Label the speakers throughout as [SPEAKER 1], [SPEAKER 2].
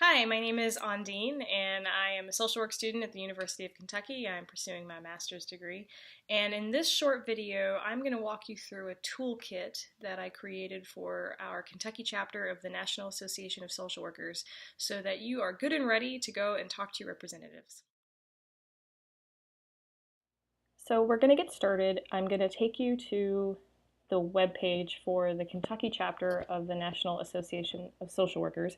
[SPEAKER 1] Hi, my name is Ondine, and I am a social work student at the University of Kentucky. I'm pursuing my master's degree. And in this short video, I'm going to walk you through a toolkit that I created for our Kentucky chapter of the National Association of Social Workers so that you are good and ready to go and talk to your representatives. So we're going to get started. I'm going to take you to the webpage for the Kentucky chapter of the National Association of Social Workers.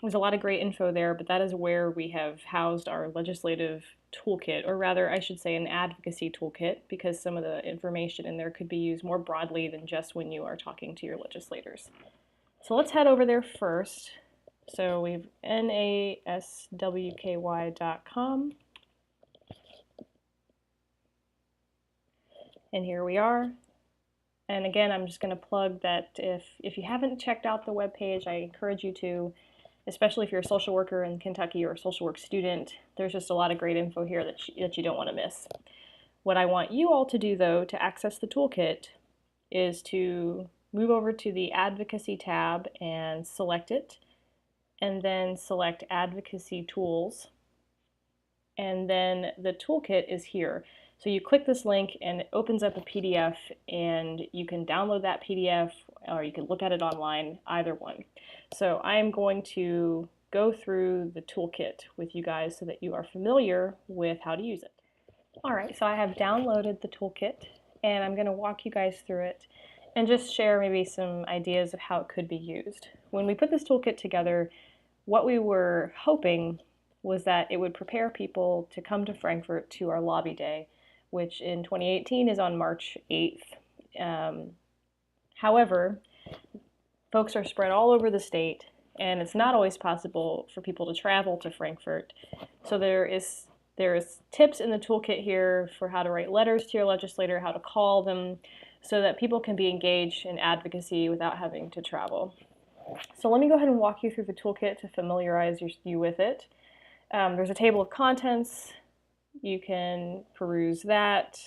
[SPEAKER 1] There's a lot of great info there, but that is where we have housed our legislative toolkit, or rather, I should say, an advocacy toolkit, because some of the information in there could be used more broadly than just when you are talking to your legislators. So let's head over there first. So we've naswky.com, and here we are. And again, I'm just going to plug that if you haven't checked out the webpage, I encourage you to. Especially if you're a social worker in Kentucky or a social work student, there's just a lot of great info here that you don't want to miss. What I want you all to do, though, to access the toolkit is to move over to the Advocacy tab and select it, and then select Advocacy Tools, and then the toolkit is here. So you click this link and it opens up a PDF, and you can download that PDF or you can look at it online, either one. So I am going to go through the toolkit with you guys so that you are familiar with how to use it. Alright, so I have downloaded the toolkit and I'm going to walk you guys through it and just share maybe some ideas of how it could be used. When we put this toolkit together, what we were hoping was that it would prepare people to come to Frankfort to our lobby day, which in 2018 is on March 8th. However, folks are spread all over the state, and it's not always possible for people to travel to Frankfort. So there is tips in the toolkit here for how to write letters to your legislator, how to call them, so that people can be engaged in advocacy without having to travel. So let me go ahead and walk you through the toolkit to familiarize you with it. There's a table of contents. You can peruse that.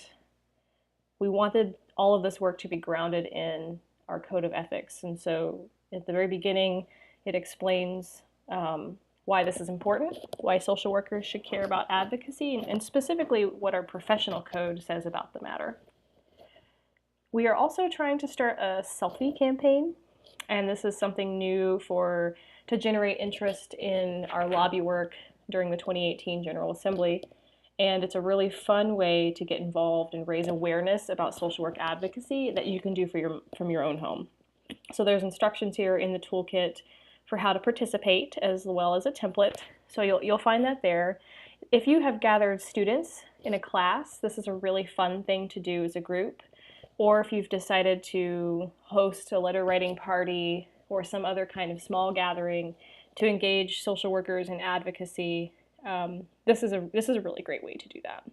[SPEAKER 1] We wanted all of this work to be grounded in our code of ethics, and so at the very beginning it explains why this is important, why social workers should care about advocacy, and specifically what our professional code says about the matter. We are also trying to start a selfie campaign, and this is something new to generate interest in our lobby work during the 2018 General Assembly. And it's a really fun way to get involved and raise awareness about social work advocacy that you can do from your own home. So there's instructions here in the toolkit for how to participate, as well as a template. So you'll find that there. If you have gathered students in a class, this is a really fun thing to do as a group. Or if you've decided to host a letter writing party or some other kind of small gathering to engage social workers in advocacy, this is a really great way to do that.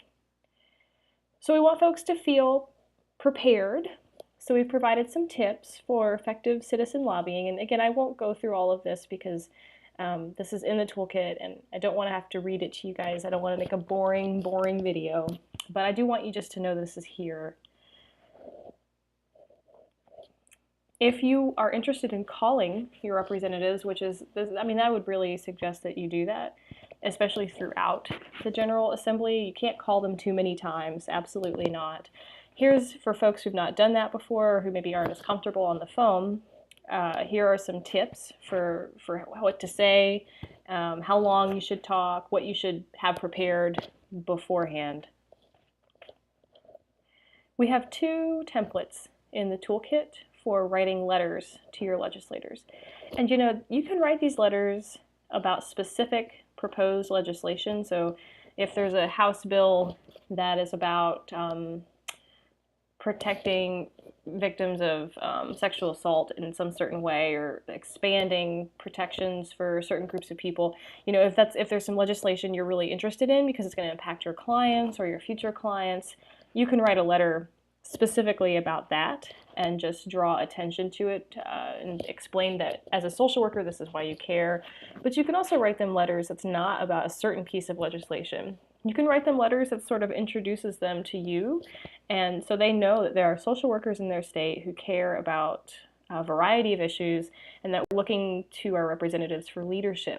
[SPEAKER 1] So we want folks to feel prepared. So we've provided some tips for effective citizen lobbying. And again, I won't go through all of this because this is in the toolkit and I don't want to have to read it to you guys. I don't want to make a boring video. But I do want you just to know this is here. If you are interested in calling your representatives, I would really suggest that you do that, especially throughout the General Assembly. You can't call them too many times, absolutely not. Here's for folks who've not done that before, or who maybe aren't as comfortable on the phone. Here are some tips for what to say, how long you should talk, what you should have prepared beforehand. We have two templates in the toolkit for writing letters to your legislators. And you can write these letters about specific proposed legislation. So if there's a House bill that is about protecting victims of sexual assault in some certain way, or expanding protections for certain groups of people, if there's some legislation you're really interested in because it's going to impact your clients or your future clients, you can write a letter specifically about that and just draw attention to it and explain that as a social worker, this is why you care. But you can also write them letters that's not about a certain piece of legislation. You can write them letters that sort of introduces them to you, and so they know that there are social workers in their state who care about a variety of issues and that we're looking to our representatives for leadership